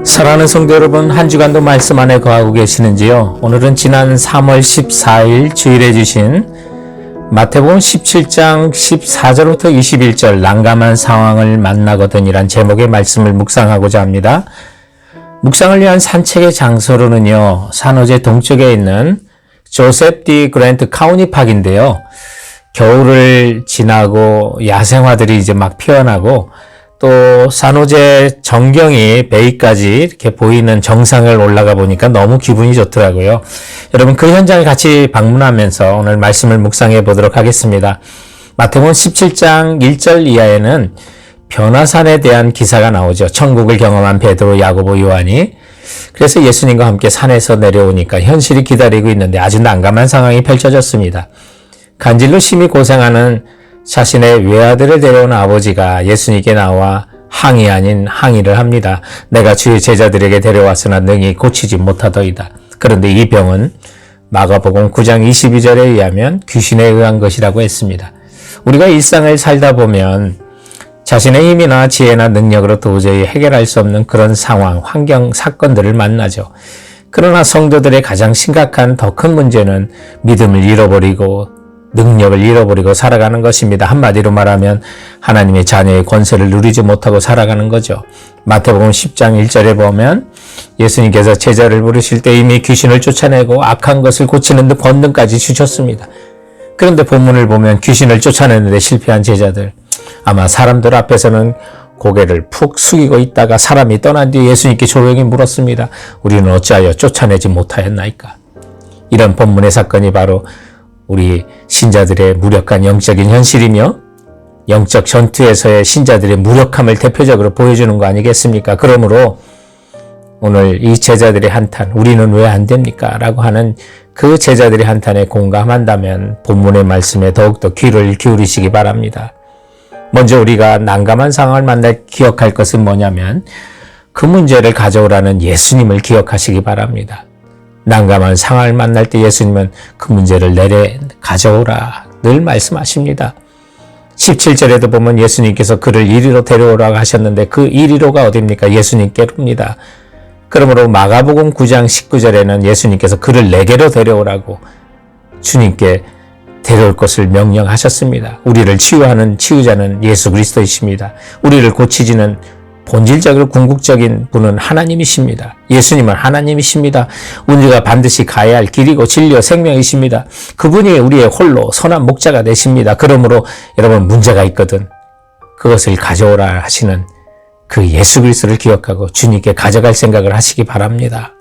사랑하는 성도 여러분, 한 주간도 말씀 안에 거하고 계시는지요? 오늘은 지난 3월 14일 주일에 주신 마태복음 17장 14절부터 21절 난감한 상황을 만나거든이란 제목의 말씀을 묵상하고자 합니다. 묵상을 위한 산책의 장소로는요, 산호제 동쪽에 있는 조셉 디 그랜트 카우니 파크인데요. 겨울을 지나고 야생화들이 이제 막 피어나고 또 산호제 전경이 베이까지 이렇게 보이는 정상을 올라가 보니까 너무 기분이 좋더라고요. 여러분 그 현장을 같이 방문하면서 오늘 말씀을 묵상해 보도록 하겠습니다. 마태복음 17장 1절 이하에는 변화산에 대한 기사가 나오죠. 천국을 경험한 베드로, 야고보, 요한이 그래서 예수님과 함께 산에서 내려오니까 현실이 기다리고 있는데 아주 난감한 상황이 펼쳐졌습니다. 간질로 심히 고생하는 자신의 외아들을 데려온 아버지가 예수님께 나와 항의 아닌 항의를 합니다. 내가 주의 제자들에게 데려왔으나 능히 고치지 못하더이다. 그런데 이 병은 마가복음 9장 22절에 의하면 귀신에 의한 것이라고 했습니다. 우리가 일상을 살다 보면 자신의 힘이나 지혜나 능력으로 도저히 해결할 수 없는 그런 상황, 환경, 사건들을 만나죠. 그러나 성도들의 가장 심각한 더 큰 문제는 믿음을 잃어버리고 능력을 잃어버리고 살아가는 것입니다. 한마디로 말하면 하나님의 자녀의 권세를 누리지 못하고 살아가는 거죠. 마태복음 10장 1절에 보면 예수님께서 제자를 부르실 때 이미 귀신을 쫓아내고 악한 것을 고치는 데 권능까지 주셨습니다. 그런데 본문을 보면 귀신을 쫓아내는데 실패한 제자들, 아마 사람들 앞에서는 고개를 푹 숙이고 있다가 사람이 떠난 뒤 예수님께 조용히 물었습니다. 우리는 어찌하여 쫓아내지 못하였나이까? 이런 본문의 사건이 바로 우리 신자들의 무력한 영적인 현실이며 영적 전투에서의 신자들의 무력함을 대표적으로 보여주는 거 아니겠습니까? 그러므로 오늘 이 제자들의 한탄, 우리는 왜 안 됩니까? 라고 하는 그 제자들의 한탄에 공감한다면 본문의 말씀에 더욱더 귀를 기울이시기 바랍니다. 먼저 우리가 난감한 상황을 만날 기억할 것은 뭐냐면 그 문제를 가져오라는 예수님을 기억하시기 바랍니다. 난감한 상황을 만날 때 예수님은 그 문제를 가져오라 늘 말씀하십니다. 17절에도 보면 예수님께서 그를 이리로 데려오라고 하셨는데 그 이리로가 어디입니까? 예수님께로입니다. 그러므로 마가복음 9장 19절에는 예수님께서 그를 내게로 데려오라고 주님께 데려올 것을 명령하셨습니다. 우리를 치유하는 치유자는 예수 그리스도이십니다. 우리를 고치지는 본질적으로 궁극적인 분은 하나님이십니다. 예수님은 하나님이십니다. 우리가 반드시 가야 할 길이고 진리요 생명이십니다. 그분이 우리의 홀로 선한 목자가 되십니다. 그러므로 여러분 문제가 있거든 그것을 가져오라 하시는 그 예수 그리스도를 기억하고 주님께 가져갈 생각을 하시기 바랍니다.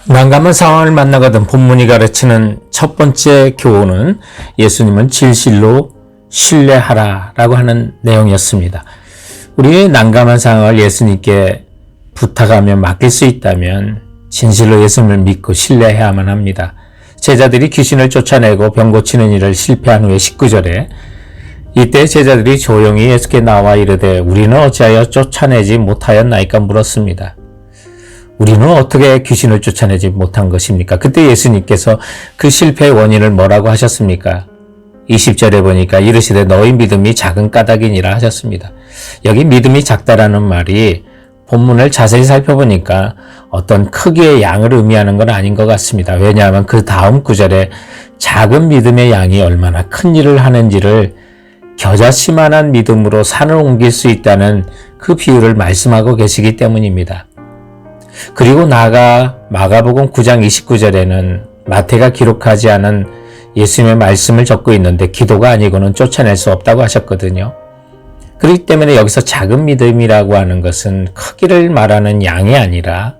난감한 상황을 만나거든 본문이 가르치는 첫 번째 교훈은 예수님은 진실로 신뢰하라 라고 하는 내용이었습니다. 우리의 난감한 상황을 예수님께 부탁하며 맡길 수 있다면 진실로 예수님을 믿고 신뢰해야만 합니다. 제자들이 귀신을 쫓아내고 병 고치는 일을 실패한 후에 19절에 이때 제자들이 조용히 예수께 나와 이르되 우리는 어찌하여 쫓아내지 못하였나이까 물었습니다. 우리는 어떻게 귀신을 쫓아내지 못한 것입니까? 그때 예수님께서 그 실패의 원인을 뭐라고 하셨습니까? 20절에 보니까 이르시되 너희 믿음이 작은 까닭이니라 하셨습니다. 여기 믿음이 작다라는 말이 본문을 자세히 살펴보니까 어떤 크기의 양을 의미하는 건 아닌 것 같습니다. 왜냐하면 그 다음 구절에 작은 믿음의 양이 얼마나 큰 일을 하는지를 겨자씨만한 믿음으로 산을 옮길 수 있다는 그 비유를 말씀하고 계시기 때문입니다. 그리고 나아가 마가복음 9장 29절에는 마태가 기록하지 않은 예수님의 말씀을 적고 있는데 기도가 아니고는 쫓아낼 수 없다고 하셨거든요. 그렇기 때문에 여기서 작은 믿음이라고 하는 것은 크기를 말하는 양이 아니라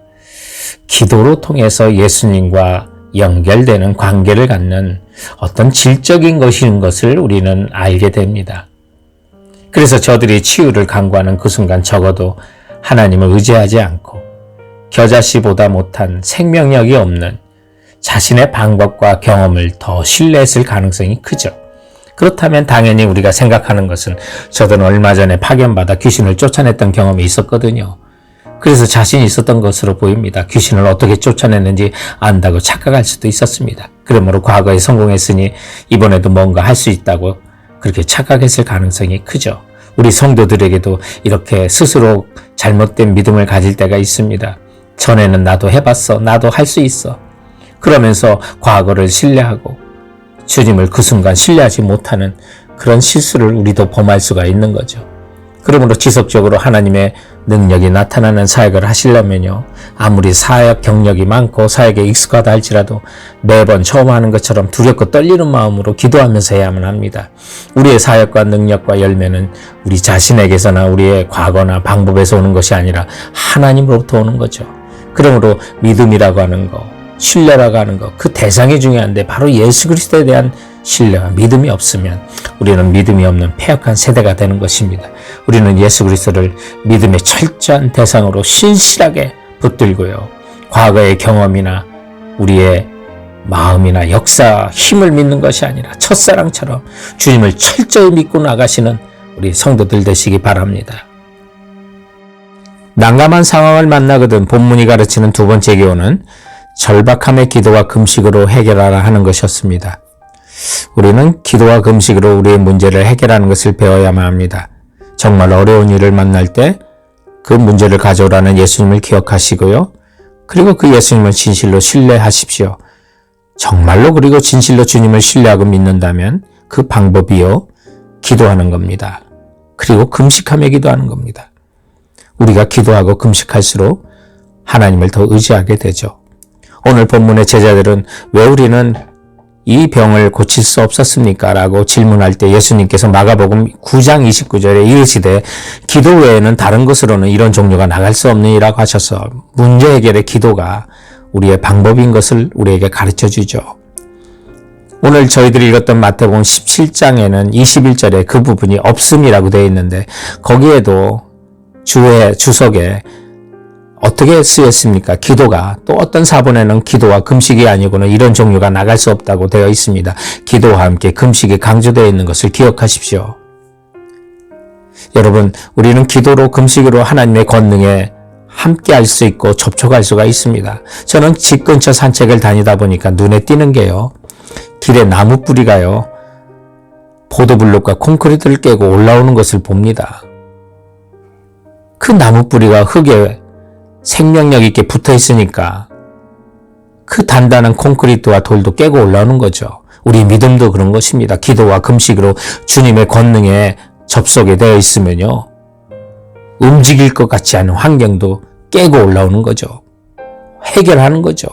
기도로 통해서 예수님과 연결되는 관계를 갖는 어떤 질적인 것인 것을 우리는 알게 됩니다. 그래서 저들이 치유를 간구하는 그 순간 적어도 하나님을 의지하지 않고 겨자씨보다 못한 생명력이 없는 자신의 방법과 경험을 더 신뢰했을 가능성이 크죠. 그렇다면 당연히 우리가 생각하는 것은 저는 얼마 전에 파견받아 귀신을 쫓아냈던 경험이 있었거든요. 그래서 자신이 있었던 것으로 보입니다. 귀신을 어떻게 쫓아냈는지 안다고 착각할 수도 있었습니다. 그러므로 과거에 성공했으니 이번에도 뭔가 할 수 있다고 그렇게 착각했을 가능성이 크죠. 우리 성도들에게도 이렇게 스스로 잘못된 믿음을 가질 때가 있습니다. 전에는 나도 해봤어. 나도 할 수 있어. 그러면서 과거를 신뢰하고 주님을 그 순간 신뢰하지 못하는 그런 실수를 우리도 범할 수가 있는 거죠. 그러므로 지속적으로 하나님의 능력이 나타나는 사역을 하시려면요. 아무리 사역 경력이 많고 사역에 익숙하다 할지라도 매번 처음 하는 것처럼 두렵고 떨리는 마음으로 기도하면서 해야만 합니다. 우리의 사역과 능력과 열매는 우리 자신에게서나 우리의 과거나 방법에서 오는 것이 아니라 하나님으로부터 오는 거죠. 그러므로 믿음이라고 하는 거, 신뢰라고 하는 것, 그 대상이 중요한데 바로 예수 그리스도에 대한 신뢰와 믿음이 없으면 우리는 믿음이 없는 패역한 세대가 되는 것입니다. 우리는 예수 그리스도를 믿음의 철저한 대상으로 신실하게 붙들고요. 과거의 경험이나 우리의 마음이나 역사, 힘을 믿는 것이 아니라 첫사랑처럼 주님을 철저히 믿고 나가시는 우리 성도들 되시기 바랍니다. 난감한 상황을 만나거든 본문이 가르치는 두 번째 교훈은 절박함의 기도와 금식으로 해결하라 하는 것이었습니다. 우리는 기도와 금식으로 우리의 문제를 해결하는 것을 배워야만 합니다. 정말 어려운 일을 만날 때 그 문제를 가져오라는 예수님을 기억하시고요. 그리고 그 예수님을 진실로 신뢰하십시오. 정말로 그리고 진실로 주님을 신뢰하고 믿는다면 그 방법이요. 기도하는 겁니다. 그리고 금식하며 기도하는 겁니다. 우리가 기도하고 금식할수록 하나님을 더 의지하게 되죠. 오늘 본문의 제자들은 왜 우리는 이 병을 고칠 수 없었습니까? 라고 질문할 때 예수님께서 마가복음 9장 29절에 이르시되 기도 외에는 다른 것으로는 이런 종류가 나갈 수 없느니라고 하셔서 문제 해결의 기도가 우리의 방법인 것을 우리에게 가르쳐 주죠. 오늘 저희들이 읽었던 마태복음 17장에는 21절에 그 부분이 없음이라고 되어 있는데 거기에도 주석에 어떻게 쓰였습니까? 기도가 또 어떤 사본에는 기도와 금식이 아니고는 이런 종류가 나갈 수 없다고 되어 있습니다. 기도와 함께 금식이 강조되어 있는 것을 기억하십시오. 여러분, 우리는 기도로 금식으로 하나님의 권능에 함께 할 수 있고 접촉할 수가 있습니다. 저는 집 근처 산책을 다니다 보니까 눈에 띄는 게요. 길에 나무 뿌리가요. 보도블록과 콘크리트를 깨고 올라오는 것을 봅니다. 그 나무 뿌리가 흙에 생명력 있게 붙어 있으니까 그 단단한 콘크리트와 돌도 깨고 올라오는 거죠. 우리 믿음도 그런 것입니다. 기도와 금식으로 주님의 권능에 접속이 되어 있으면요. 움직일 것 같지 않은 환경도 깨고 올라오는 거죠. 해결하는 거죠.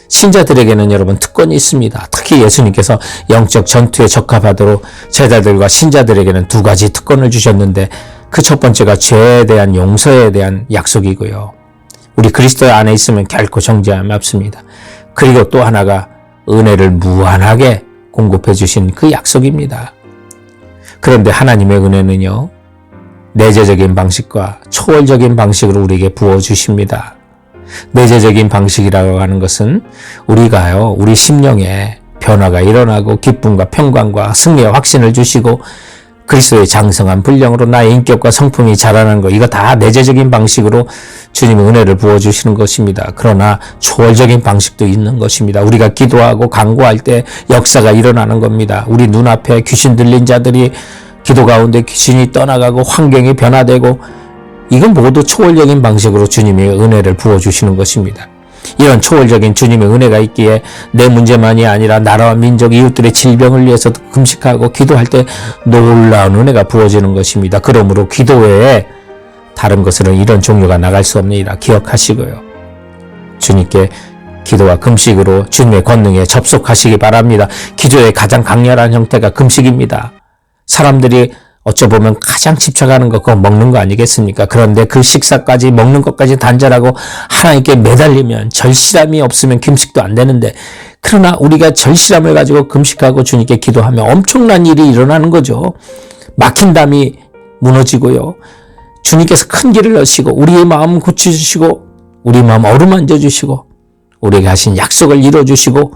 신자들에게는 여러분 특권이 있습니다. 특히 예수님께서 영적 전투에 적합하도록 제자들과 신자들에게는 두 가지 특권을 주셨는데 그 첫 번째가 죄에 대한 용서에 대한 약속이고요. 우리 그리스도 안에 있으면 결코 정죄함이 없습니다. 그리고 또 하나가 은혜를 무한하게 공급해 주신 그 약속입니다. 그런데 하나님의 은혜는요. 내재적인 방식과 초월적인 방식으로 우리에게 부어주십니다. 내재적인 방식이라고 하는 것은 우리가요. 우리 심령에 변화가 일어나고 기쁨과 평강과 승리와 확신을 주시고 그리스도의 장성한 분량으로 나의 인격과 성품이 자라는 것, 이거 다 내재적인 방식으로 주님의 은혜를 부어주시는 것입니다. 그러나 초월적인 방식도 있는 것입니다. 우리가 기도하고 간구할 때 역사가 일어나는 겁니다. 우리 눈앞에 귀신 들린 자들이 기도 가운데 귀신이 떠나가고 환경이 변화되고 이건 모두 초월적인 방식으로 주님의 은혜를 부어주시는 것입니다. 이런 초월적인 주님의 은혜가 있기에 내 문제만이 아니라 나라와 민족, 이웃들의 질병을 위해서도 금식하고 기도할 때 놀라운 은혜가 부어지는 것입니다. 그러므로 기도 외에 다른 것으로는 이런 종류가 나갈 수 없느니라 기억하시고요. 주님께 기도와 금식으로 주님의 권능에 접속하시기 바랍니다. 기도의 가장 강렬한 형태가 금식입니다. 사람들이 어쩌보면 가장 집착하는 거 그거 먹는 거 아니겠습니까? 그런데 그 식사까지 먹는 것까지 단절하고 하나님께 매달리면 절실함이 없으면 금식도 안 되는데 그러나 우리가 절실함을 가지고 금식하고 주님께 기도하면 엄청난 일이 일어나는 거죠. 막힌 담이 무너지고요. 주님께서 큰 길을 여시고 우리의 마음 고쳐주시고 우리 마음 어루만져 주시고 우리에게 하신 약속을 이루어주시고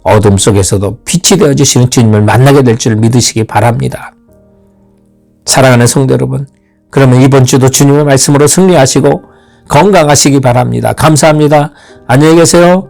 어둠 속에서도 빛이 되어주시는 주님을 만나게 될 줄 믿으시기 바랍니다. 사랑하는 성도 여러분, 그러면 이번 주도 주님의 말씀으로 승리하시고 건강하시기 바랍니다. 감사합니다. 안녕히 계세요.